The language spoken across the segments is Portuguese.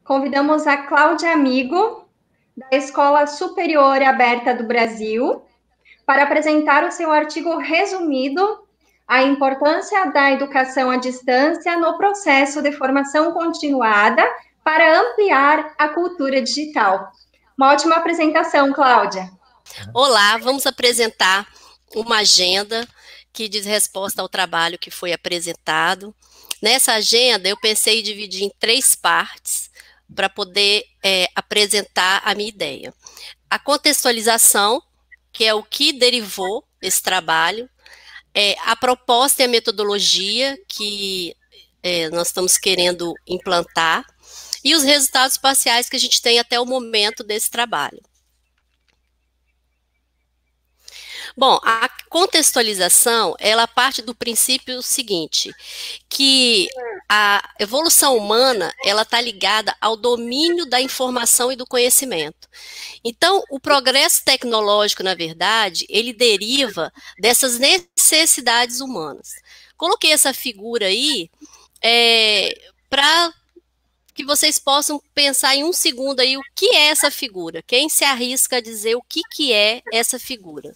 convidamos a Cláudia Amigo, da Escola Superior Aberta do Brasil, para apresentar o seu artigo resumido, A Importância da Educação à Distância no Processo de Formação Continuada para Ampliar a Cultura Digital. Uma ótima apresentação, Cláudia. Olá, vamos apresentar uma agenda que diz resposta ao trabalho que foi apresentado. Nessa agenda, eu pensei em dividir em 3 partes para poder apresentar a minha ideia. A contextualização, que é o que derivou desse trabalho, a proposta e a metodologia que nós estamos querendo implantar, e os resultados parciais que a gente tem até o momento desse trabalho. Bom, a contextualização, ela parte do princípio seguinte, que a evolução humana, ela está ligada ao domínio da informação e do conhecimento. Então, o progresso tecnológico, na verdade, ele deriva dessas necessidades humanas. Coloquei essa figura aí para que vocês possam pensar em um segundo aí o que é essa figura. Quem se arrisca a dizer o que é essa figura?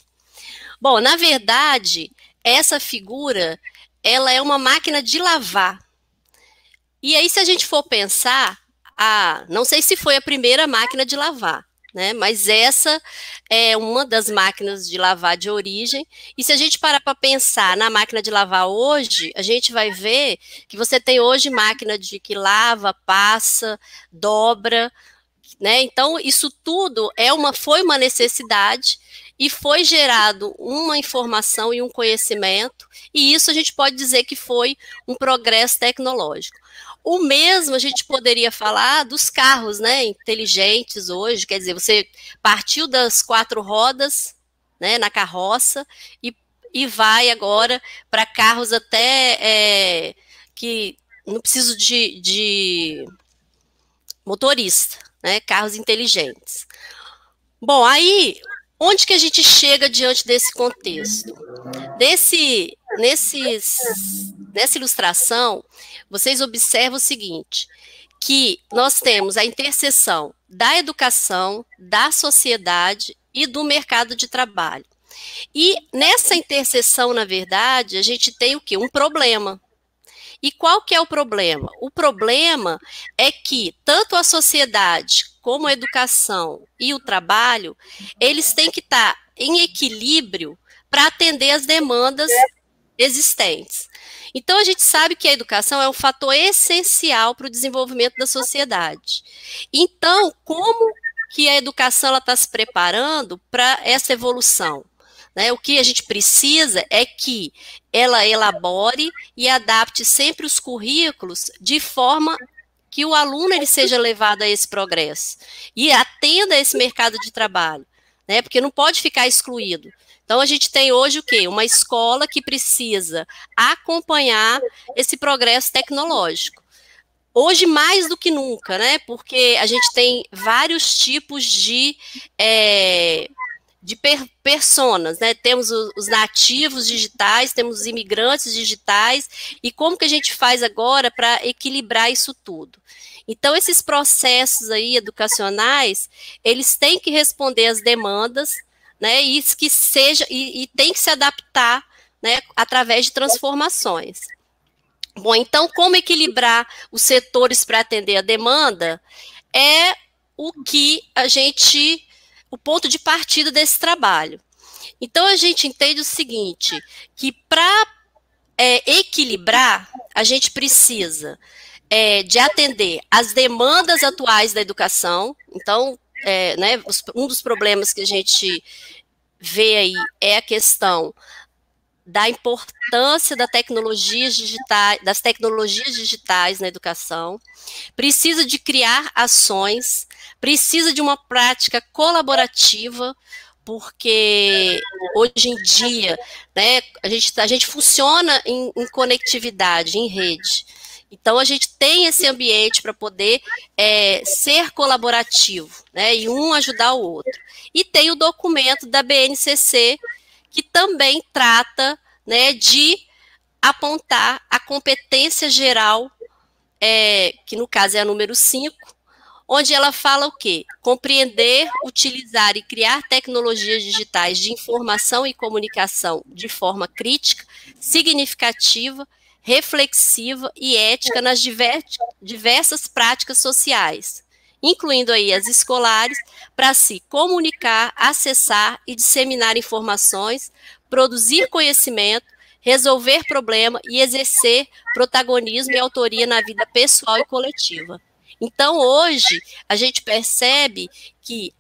Bom, na verdade, essa figura, ela é uma máquina de lavar. E aí, se a gente for pensar, não sei se foi a primeira máquina de lavar, né? Mas essa é uma das máquinas de lavar de origem. E se a gente parar para pensar na máquina de lavar hoje, a gente vai ver que você tem hoje máquina que lava, passa, dobra, né? Então, isso tudo foi uma necessidade e foi gerado uma informação e um conhecimento, e isso a gente pode dizer que foi um progresso tecnológico. O mesmo a gente poderia falar dos carros, né, inteligentes hoje, quer dizer, você partiu das 4 rodas, né, na carroça, e vai agora para carros até que não precisam de motorista, né, carros inteligentes. Bom, aí, onde que a gente chega diante desse contexto? Nessa ilustração, vocês observam o seguinte, que nós temos a interseção da educação, da sociedade e do mercado de trabalho. E nessa interseção, na verdade, a gente tem o quê? Um problema. E qual que é o problema? O problema é que tanto a sociedade como a educação e o trabalho, eles têm que estar em equilíbrio para atender as demandas existentes. Então, a gente sabe que a educação é um fator essencial para o desenvolvimento da sociedade. Então, como que a educação está se preparando para essa evolução? Né, o que a gente precisa é que ela elabore e adapte sempre os currículos de forma que o aluno ele seja levado a esse progresso e atenda a esse mercado de trabalho, né, porque não pode ficar excluído. Então, a gente tem hoje o quê? Uma escola que precisa acompanhar esse progresso tecnológico. Hoje, mais do que nunca, né, porque a gente tem vários tipos de personas, né? Temos os nativos digitais, temos os imigrantes digitais, e como que a gente faz agora para equilibrar isso tudo? Então, esses processos aí educacionais, eles têm que responder às demandas, né? E tem que se adaptar, né? Através de transformações. Bom, então, como equilibrar os setores para atender a demanda é o que o ponto de partida desse trabalho. Então, a gente entende o seguinte, que para equilibrar, a gente precisa de atender às demandas atuais da educação. Então, né, um dos problemas que a gente vê aí é a questão da importância das tecnologias digitais na educação, precisa de criar ações, precisa de uma prática colaborativa, porque hoje em dia, né, a gente funciona em conectividade, em rede. Então, a gente tem esse ambiente para poder ser colaborativo, né, e um ajudar o outro. E tem o documento da BNCC, que também trata, né, de apontar a competência geral que no caso é a número 5, onde ela fala o quê? Compreender, utilizar e criar tecnologias digitais de informação e comunicação de forma crítica, significativa, reflexiva e ética nas diversas práticas sociais, incluindo aí as escolares, para se comunicar, acessar e disseminar informações, produzir conhecimento, resolver problema e exercer protagonismo e autoria na vida pessoal e coletiva. Então, hoje, a gente percebe que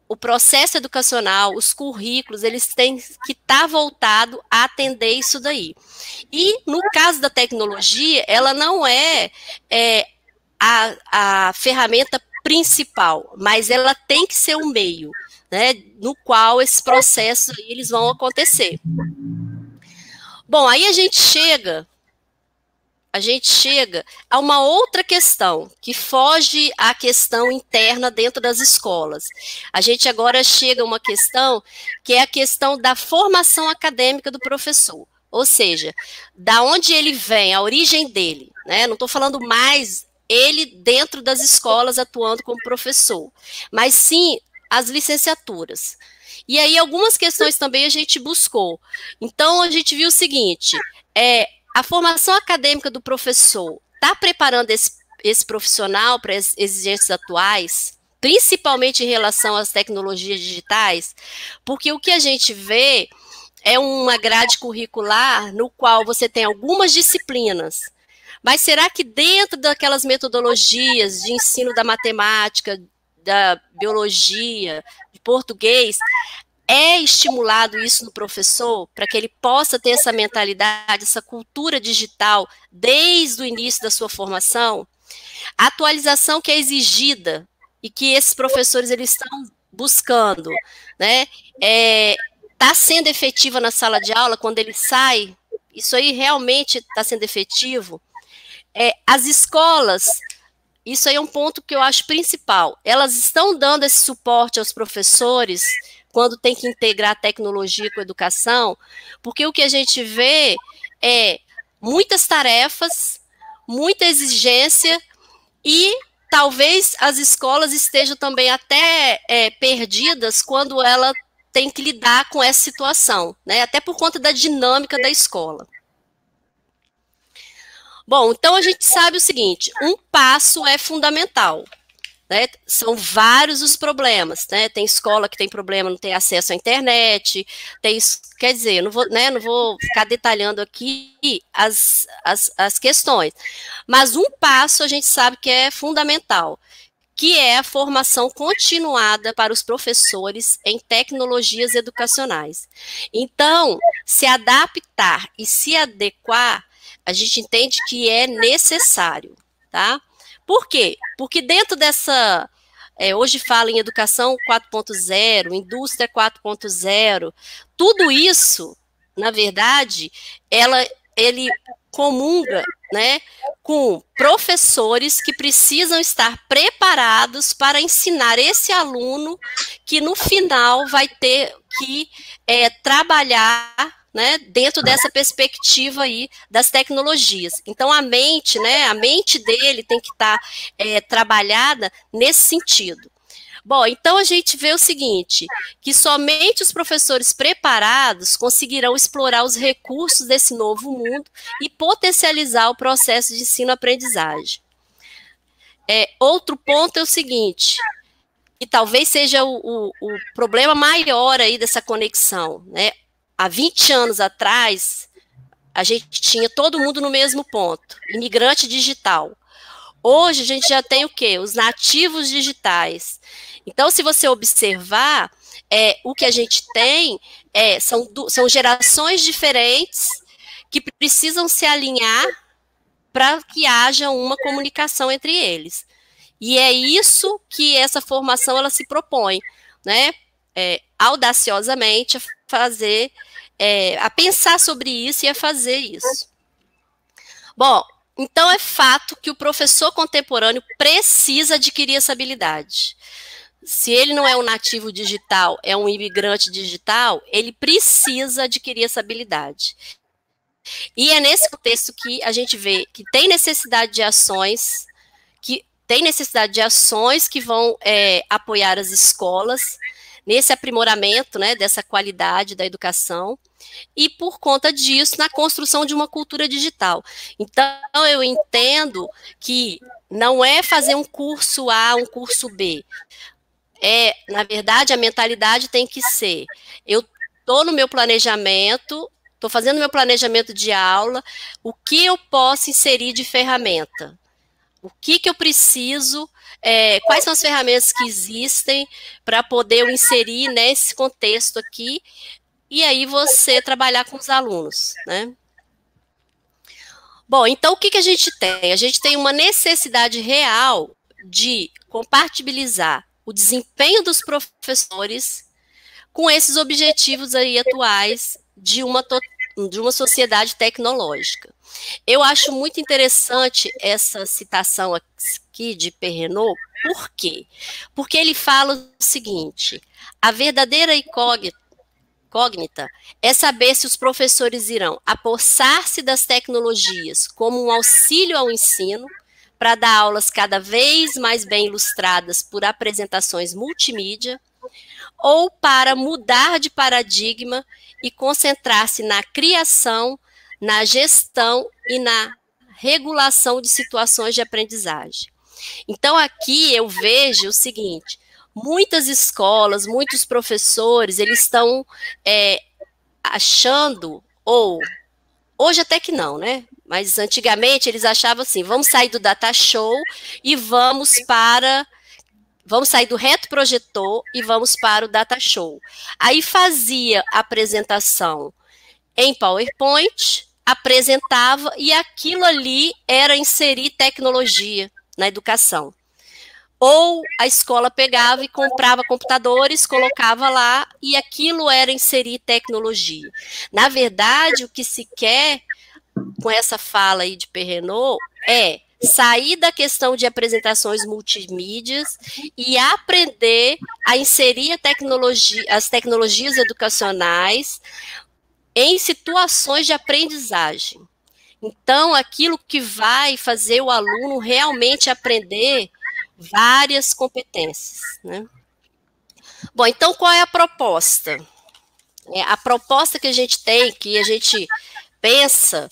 o processo educacional, os currículos, eles têm que estar voltado a atender isso daí. E, no caso da tecnologia, ela não é a ferramenta principal, mas ela tem que ser um meio, né, no qual esses processos aí, eles vão acontecer. Bom, aí a gente chega a uma outra questão, que foge à questão interna dentro das escolas. A gente agora chega a uma questão que é a questão da formação acadêmica do professor, ou seja, da onde ele vem, a origem dele, né? Não estou falando mais ele dentro das escolas atuando como professor, mas sim as licenciaturas. E aí algumas questões também a gente buscou. Então a gente viu o seguinte, a formação acadêmica do professor está preparando esse profissional para as exigências atuais, principalmente em relação às tecnologias digitais, porque o que a gente vê é uma grade curricular no qual você tem algumas disciplinas, mas será que dentro daquelas metodologias de ensino da matemática, da biologia, de português, é estimulado isso no professor, para que ele possa ter essa mentalidade, essa cultura digital, desde o início da sua formação? A atualização que é exigida, e que esses professores eles estão buscando, né, está sendo efetiva na sala de aula, quando ele sai, isso aí realmente está sendo efetivo? As escolas, isso aí é um ponto que eu acho principal, elas estão dando esse suporte aos professores, quando tem que integrar a tecnologia com a educação, porque o que a gente vê é muitas tarefas, muita exigência, e talvez as escolas estejam também até perdidas quando ela tem que lidar com essa situação, né? Até por conta da dinâmica da escola. Bom, então a gente sabe o seguinte, um passo é fundamental. Né, são vários os problemas, né? Tem escola que tem problema, não tem acesso à internet, quer dizer, não vou ficar detalhando aqui as questões, mas um passo a gente sabe que é fundamental, que é a formação continuada para os professores em tecnologias educacionais. Então, se adaptar e se adequar, a gente entende que é necessário, tá? Por quê? Porque dentro dessa, hoje fala em educação 4.0, indústria 4.0, tudo isso, na verdade, ele comunga, né, com professores que precisam estar preparados para ensinar esse aluno que no final vai ter que trabalhar, né, dentro dessa perspectiva aí das tecnologias. Então a mente, né, a mente dele tem que estar trabalhada nesse sentido. Bom, então a gente vê o seguinte, que somente os professores preparados conseguirão explorar os recursos desse novo mundo e potencializar o processo de ensino-aprendizagem. Outro ponto é o seguinte, que talvez seja o problema maior aí dessa conexão, né? Há 20 anos atrás, a gente tinha todo mundo no mesmo ponto, imigrante digital. Hoje a gente já tem o quê? Os nativos digitais. Então, se você observar, o que a gente tem são gerações diferentes que precisam se alinhar para que haja uma comunicação entre eles. E é isso que essa formação ela se propõe, né? Audaciosamente a fazer, a pensar sobre isso e a fazer isso. Bom, então é fato que o professor contemporâneo precisa adquirir essa habilidade. Se ele não é um nativo digital, é um imigrante digital, ele precisa adquirir essa habilidade. E é nesse contexto que a gente vê que tem necessidade de ações, que vão apoiar as escolas nesse aprimoramento, né, dessa qualidade da educação, e por conta disso, na construção de uma cultura digital. Então, eu entendo que não é fazer um curso A, um curso B. Na verdade, a mentalidade tem que ser, eu estou no meu planejamento, estou fazendo meu planejamento de aula, o que eu posso inserir de ferramenta? O que eu preciso, quais são as ferramentas que existem para poder eu inserir nesse contexto aqui, e aí você trabalhar com os alunos, né? Bom, então o que a gente tem? A gente tem uma necessidade real de compatibilizar o desempenho dos professores com esses objetivos aí atuais de uma sociedade tecnológica. Eu acho muito interessante essa citação aqui de Perrenot. Por quê? Porque ele fala o seguinte: a verdadeira incógnita é saber se os professores irão apossar-se das tecnologias como um auxílio ao ensino, para dar aulas cada vez mais bem ilustradas por apresentações multimídia, ou para mudar de paradigma e concentrar-se na criação, na gestão e na regulação de situações de aprendizagem. Então, aqui eu vejo o seguinte: muitas escolas, muitos professores, eles estão achando, ou hoje até que não, né? Mas antigamente eles achavam assim: vamos sair do data show e vamos sair do retroprojetor e vamos para o data show. Aí fazia a apresentação em PowerPoint, apresentava, e aquilo ali era inserir tecnologia na educação. Ou a escola pegava e comprava computadores, colocava lá, e aquilo era inserir tecnologia. Na verdade, o que se quer com essa fala aí de Perrenot é sair da questão de apresentações multimídias e aprender a inserir as tecnologias educacionais em situações de aprendizagem. Então, aquilo que vai fazer o aluno realmente aprender várias competências, né? Bom, então qual é a proposta? A proposta que a gente tem, que a gente pensa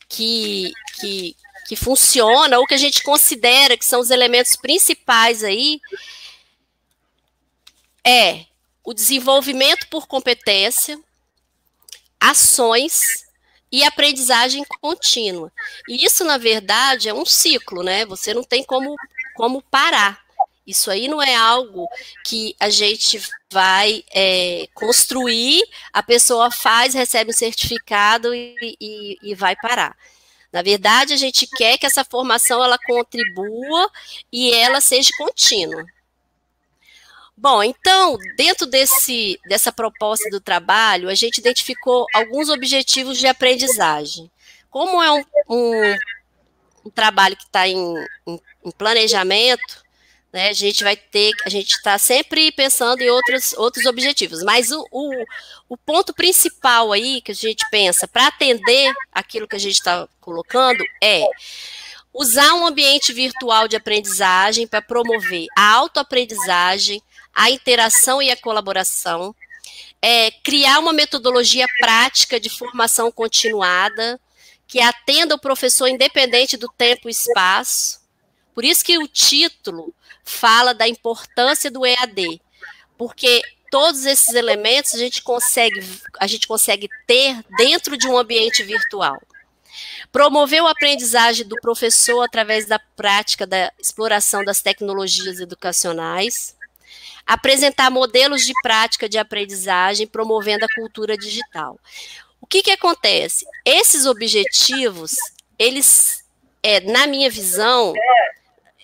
que funciona, ou que a gente considera que são os elementos principais aí, é o desenvolvimento por competência, ações e aprendizagem contínua. E isso, na verdade, é um ciclo, né? Você não tem como parar. Isso aí não é algo que a gente vai construir, a pessoa faz, recebe um certificado e vai parar. Na verdade, a gente quer que essa formação ela contribua e ela seja contínua. Bom, então, dentro dessa proposta do trabalho, a gente identificou alguns objetivos de aprendizagem. Como é um trabalho que está em planejamento, né, a gente está sempre pensando em outros objetivos, mas o ponto principal aí que a gente pensa para atender aquilo que a gente está colocando é usar um ambiente virtual de aprendizagem para promover a autoaprendizagem, a interação e a colaboração, criar uma metodologia prática de formação continuada que atenda o professor independente do tempo e espaço. Por isso que o título fala da importância do EAD, porque todos esses elementos a gente consegue ter dentro de um ambiente virtual. Promover a aprendizagem do professor através da prática da exploração das tecnologias educacionais. Apresentar modelos de prática de aprendizagem, promovendo a cultura digital. O que acontece? Esses objetivos, eles, na minha visão,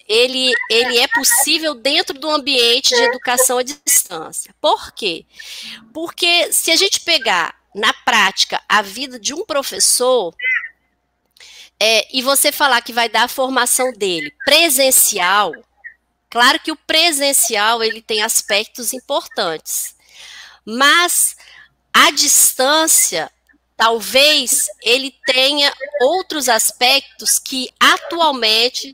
ele é possível dentro do ambiente de educação à distância. Por quê? Porque se a gente pegar na prática a vida de um professor, e você falar que vai dar a formação dele presencial, claro que o presencial ele tem aspectos importantes, mas a distância talvez ele tenha outros aspectos que atualmente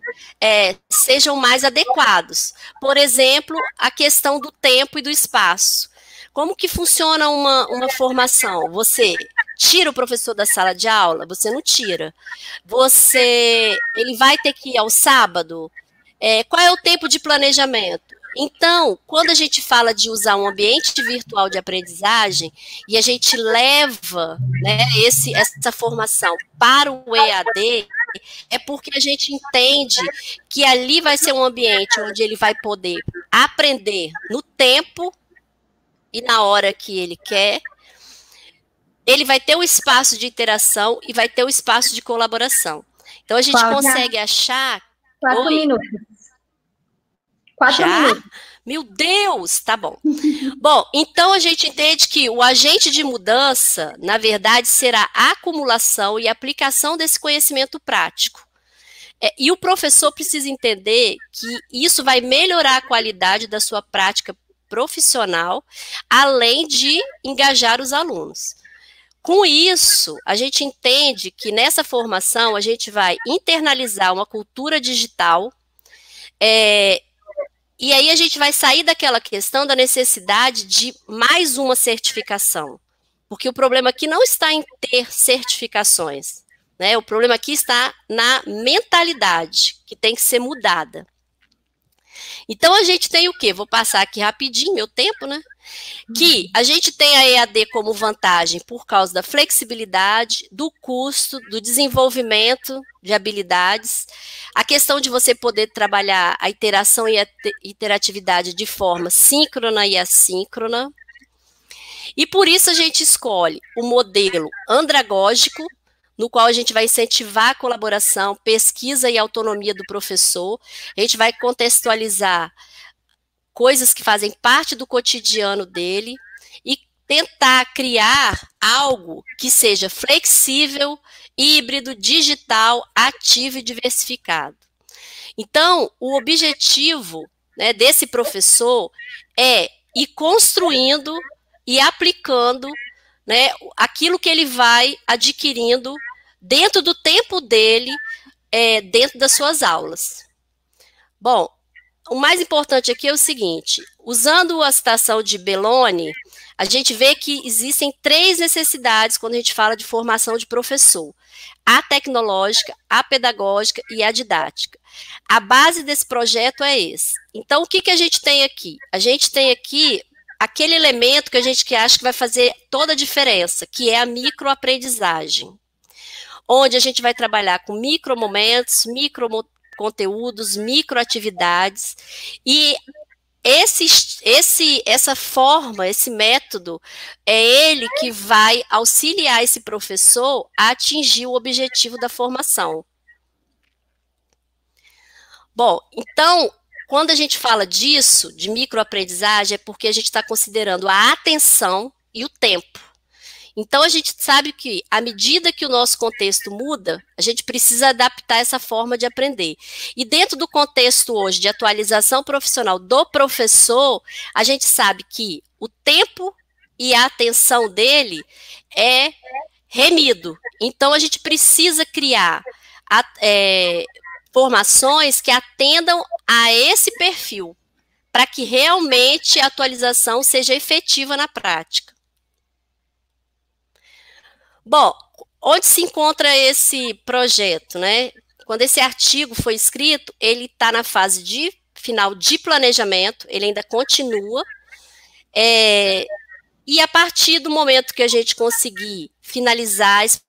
sejam mais adequados. Por exemplo, a questão do tempo e do espaço. Como que funciona uma formação? Você tira o professor da sala de aula? Você não tira. Ele vai ter que ir ao sábado? Qual é o tempo de planejamento? Então, quando a gente fala de usar um ambiente virtual de aprendizagem e a gente leva, né, essa formação para o EAD, é porque a gente entende que ali vai ser um ambiente onde ele vai poder aprender no tempo e na hora que ele quer. Ele vai ter um espaço de interação e vai ter um espaço de colaboração. Então, a gente consegue achar... 4 minutos. 4 minutos. Meu Deus, tá bom. Bom, então a gente entende que o agente de mudança, na verdade, será a acumulação e aplicação desse conhecimento prático. E o professor precisa entender que isso vai melhorar a qualidade da sua prática profissional, além de engajar os alunos. Com isso, a gente entende que nessa formação a gente vai internalizar uma cultura digital, e aí a gente vai sair daquela questão da necessidade de mais uma certificação. Porque o problema aqui não está em ter certificações, né? O problema aqui está na mentalidade, que tem que ser mudada. Então, a gente tem o quê? Vou passar aqui rapidinho, meu tempo, né? Que a gente tem a EAD como vantagem por causa da flexibilidade, do custo, do desenvolvimento de habilidades, a questão de você poder trabalhar a interação e a interatividade de forma síncrona e assíncrona. E por isso a gente escolhe o modelo andragógico, no qual a gente vai incentivar a colaboração, pesquisa e autonomia do professor. A gente vai contextualizar coisas que fazem parte do cotidiano dele e tentar criar algo que seja flexível, híbrido, digital, ativo e diversificado. Então, o objetivo, né, desse professor é ir construindo e aplicando, né, aquilo que ele vai adquirindo dentro do tempo dele, dentro das suas aulas. Bom, o mais importante aqui é o seguinte, usando a citação de Belloni, a gente vê que existem 3 necessidades quando a gente fala de formação de professor: a tecnológica, a pedagógica e a didática. A base desse projeto é esse. Então, o que a gente tem aqui? A gente tem aqui aquele elemento que a gente acha que vai fazer toda a diferença, que é a microaprendizagem, onde a gente vai trabalhar com micromomentos, microconteúdos, microatividades, e essa forma, esse método, é ele que vai auxiliar esse professor a atingir o objetivo da formação. Bom, então, quando a gente fala disso, de microaprendizagem, é porque a gente está considerando a atenção e o tempo. Então, a gente sabe que, à medida que o nosso contexto muda, a gente precisa adaptar essa forma de aprender. E dentro do contexto hoje de atualização profissional do professor, a gente sabe que o tempo e a atenção dele é remido. Então, a gente precisa criar formações que atendam a esse perfil, para que realmente a atualização seja efetiva na prática. Bom, onde se encontra esse projeto, né? Quando esse artigo foi escrito, ele está na fase final de planejamento, ele ainda continua, e a partir do momento que a gente conseguir finalizar esse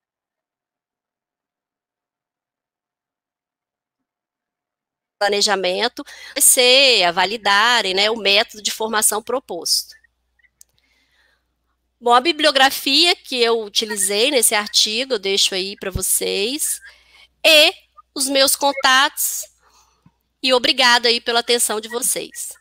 planejamento, vai ser a validarem, né, o método de formação proposto. Bom, a bibliografia que eu utilizei nesse artigo, eu deixo aí para vocês, e os meus contatos, e obrigada aí pela atenção de vocês.